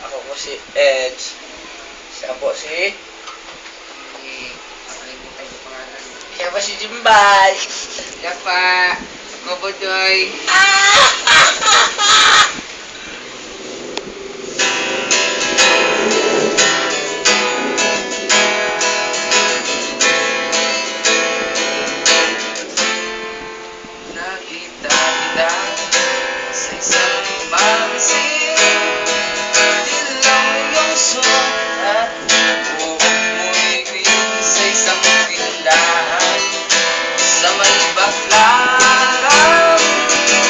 Ako po si Edge. Siya po si... Nakalimutan yung pangalan. Siya po si Jimbay. Siya pa. Kobodoy. Nakita kita sa isang magazine. Dilaw yung suot at buhok mo'y green sa isang tindahan. Sa may baklaran,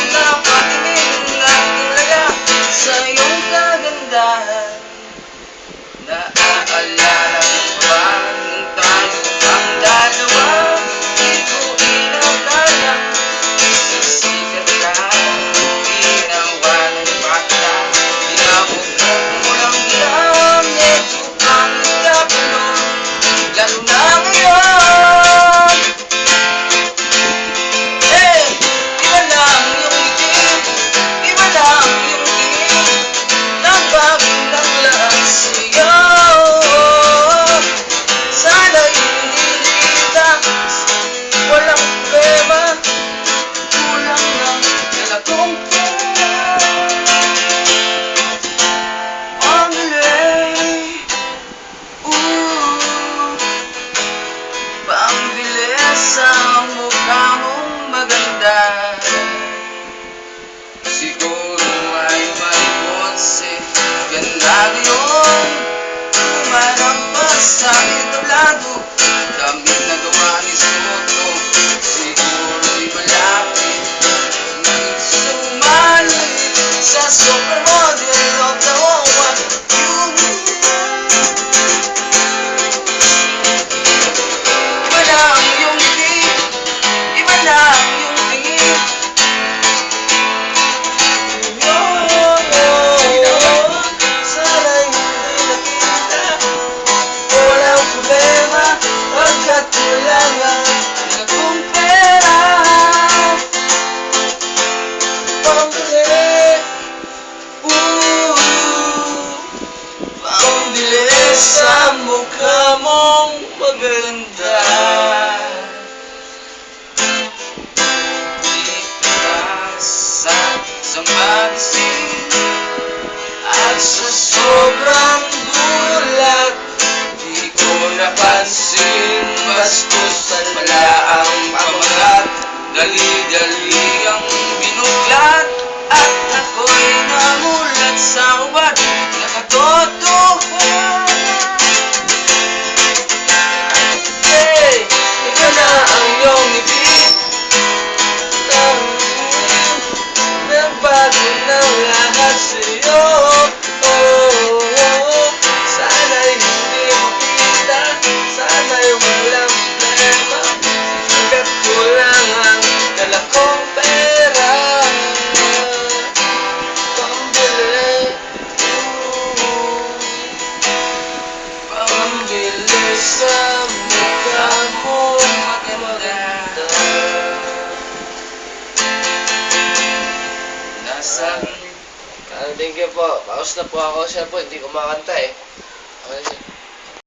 napatingin lang talaga sa iyong kagandahan. Naaalala mo ba nung tayo ang dalawa? Di ko inakala sisikat ka, ginawa ng bata. Inabot mo lang yan, medyo pangit ka pa nun, lalo na ngayon. Iba lang yung itim, iba lang yung tingin ng bagong naglaan sa'yo. Sana'y hindi kita, walang problema, kulang lang dala kong pera. Ang galing, pambilis sa mukha mong maganda. Siguro ay maripotse, ganda ngayon, umarampas sa entablado, damit na gawa ni Soto. Siguro'y malapit nang sumali sa supermodel of the world. Iba lang yung ngiti, iba lang yung tingin. Sana'y hindi nakita, walang problema, pagkat wala nga akong pera. Pambili, pambili sa mukha mong maganda. Dito ka sa isang magazine, at sa sobrang gulat, di ko napansin, bastusan pala ang pamagat. Dali-dali ang binuklat, at ako'y namulat sa ubat, nakatotohanan. Ikaw na ang iyong ibig, nagbago ng lahat sa'yo. Sana'y hindi makita, sana'y walang problema, pagkat kulang ang dala kong pera. Pambili, pambili sa mukha mo maganda. Nasa Thank you po. Paus na po ako. Siya po, hindi kumakanta eh. Okay.